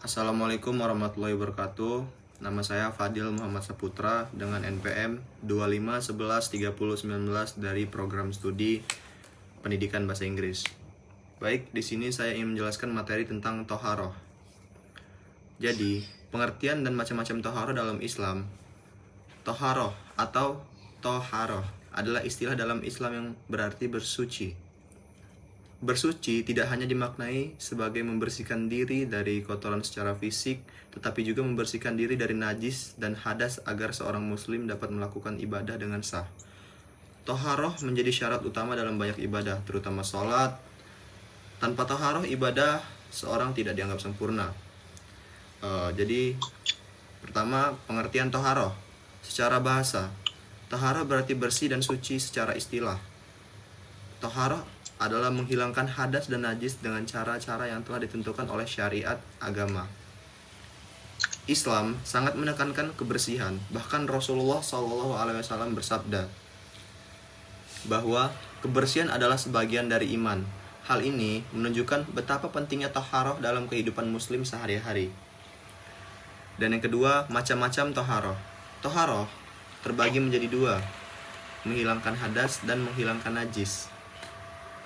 Assalamualaikum warahmatullahi wabarakatuh. Nama saya Fadil Muhammad Saputra dengan NPM 25113019 dari program studi Pendidikan Bahasa Inggris. Baik, di sini saya ingin menjelaskan materi tentang toharoh. Jadi, pengertian dan macam-macam toharoh dalam Islam. Toharoh atau toharoh adalah istilah dalam Islam yang berarti bersuci. Bersuci tidak hanya dimaknai sebagai membersihkan diri dari kotoran secara fisik, tetapi juga membersihkan diri dari najis dan hadas agar seorang muslim dapat melakukan ibadah dengan sah. Toharoh menjadi syarat utama dalam banyak ibadah, terutama sholat. Tanpa toharoh, ibadah seorang tidak dianggap sempurna. Jadi, pertama, pengertian toharoh. Secara bahasa, toharoh berarti bersih dan suci secara istilah. Toharoh adalah menghilangkan hadas dan najis dengan cara-cara yang telah ditentukan oleh syariat agama. Islam sangat menekankan kebersihan. Bahkan Rasulullah SAW bersabda bahwa kebersihan adalah sebagian dari iman. Hal ini menunjukkan betapa pentingnya taharah dalam kehidupan muslim sehari-hari. Dan yang kedua, macam-macam taharah. Taharah terbagi menjadi dua, menghilangkan hadas dan menghilangkan najis.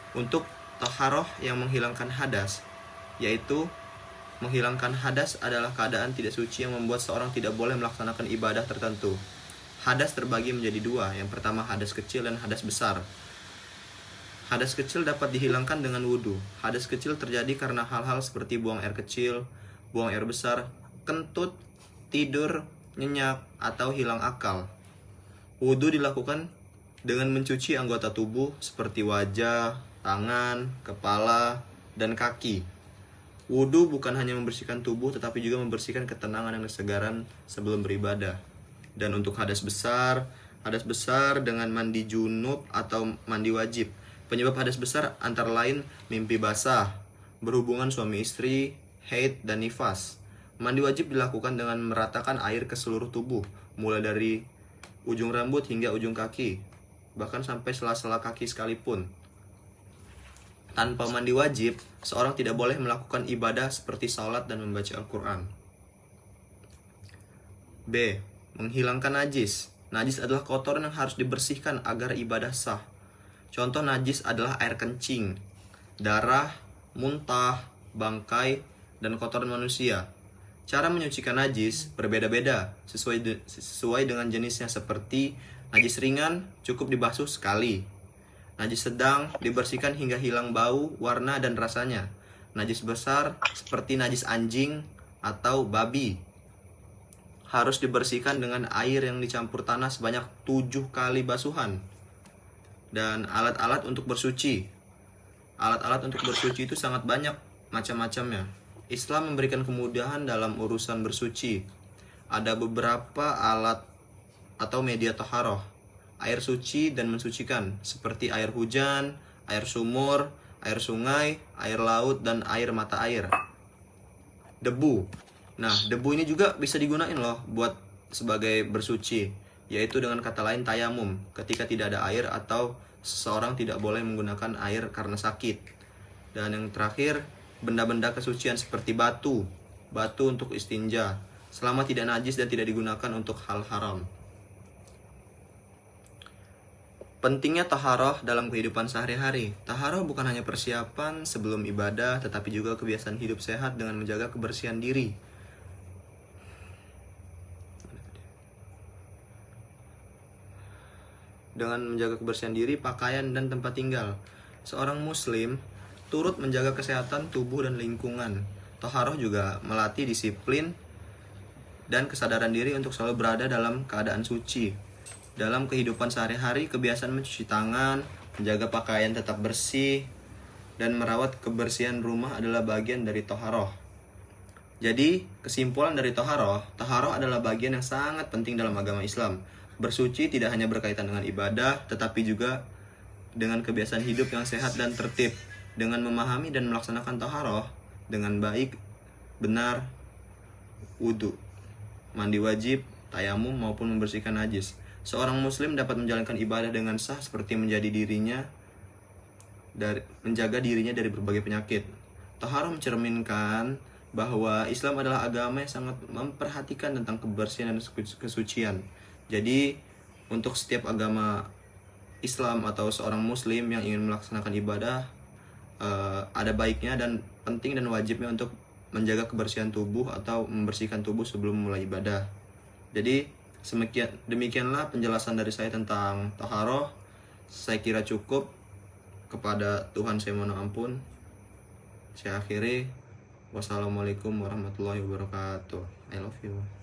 Untuk taharah yang menghilangkan hadas, yaitu menghilangkan hadas adalah keadaan tidak suci yang membuat seorang tidak boleh melaksanakan ibadah tertentu. Hadas terbagi menjadi dua, yang pertama hadas kecil dan hadas besar. Hadas kecil dapat dihilangkan dengan wudhu. Hadas kecil terjadi karena hal-hal seperti buang air kecil, buang air besar, kentut, tidur, nyenyak, atau hilang akal. Wudhu dilakukan dengan mencuci anggota tubuh seperti wajah, tangan, kepala, dan kaki. Wudhu bukan hanya membersihkan tubuh, tetapi juga membersihkan ketenangan dan kesegaran sebelum beribadah. Dan untuk hadas besar dengan mandi junub atau mandi wajib. Penyebab hadas besar antara lain mimpi basah, berhubungan suami istri, haid, dan nifas. Mandi wajib dilakukan dengan meratakan air ke seluruh tubuh, mulai dari ujung rambut hingga ujung kaki, bahkan sampai sela-sela kaki sekalipun. Tanpa mandi wajib, seorang tidak boleh melakukan ibadah seperti salat dan membaca Al-Quran. B. Menghilangkan najis. Najis adalah kotoran yang harus dibersihkan agar ibadah sah. Contoh najis adalah air kencing, darah, muntah, bangkai, dan kotoran manusia. Cara menyucikan najis berbeda-beda sesuai dengan jenisnya, seperti najis ringan cukup dibasuh sekali. Najis sedang dibersihkan hingga hilang bau, warna, dan rasanya. Najis besar seperti najis anjing atau babi harus dibersihkan dengan air yang dicampur tanah sebanyak 7 kali basuhan. Dan alat-alat untuk bersuci. Alat-alat untuk bersuci itu sangat banyak macam-macamnya. Islam memberikan kemudahan dalam urusan bersuci. Ada beberapa alat atau media taharah, air suci dan mensucikan, seperti air hujan, air sumur, air sungai, air laut, dan air mata air. Debu. Nah, debu ini juga bisa digunain loh buat sebagai bersuci, yaitu dengan kata lain tayamum, ketika tidak ada air atau seseorang tidak boleh menggunakan air karena sakit. Dan yang terakhir, benda-benda kesucian seperti batu untuk istinja, selama tidak najis dan tidak digunakan untuk hal haram. Pentingnya taharah dalam kehidupan sehari-hari. Taharah bukan hanya persiapan sebelum ibadah, tetapi juga kebiasaan hidup sehat dengan menjaga kebersihan diri. Dengan menjaga kebersihan diri, pakaian, dan tempat tinggal. Seorang muslim turut menjaga kesehatan tubuh dan lingkungan. Taharah juga melatih disiplin dan kesadaran diri untuk selalu berada dalam keadaan suci. Dalam kehidupan sehari-hari, kebiasaan mencuci tangan, menjaga pakaian tetap bersih, dan merawat kebersihan rumah adalah bagian dari taharah. Jadi, kesimpulan dari taharah adalah bagian yang sangat penting dalam agama Islam. Bersuci tidak hanya berkaitan dengan ibadah, tetapi juga dengan kebiasaan hidup yang sehat dan tertib. Dengan memahami dan melaksanakan taharah dengan baik, benar, wudhu, mandi wajib, tayamum, maupun membersihkan najis, seorang muslim dapat menjalankan ibadah dengan sah seperti menjaga dirinya dari berbagai penyakit. Taharah mencerminkan bahwa Islam adalah agama yang sangat memperhatikan tentang kebersihan dan kesucian. Jadi untuk setiap agama Islam atau seorang muslim yang ingin melaksanakan ibadah, ada baiknya dan penting dan wajibnya untuk menjaga kebersihan tubuh atau membersihkan tubuh sebelum mulai ibadah. Jadi demikianlah penjelasan dari saya tentang taharoh. Saya kira cukup. Kepada Tuhan saya mohon ampun. Saya akhiri. Wassalamualaikum warahmatullahi wabarakatuh. I love you.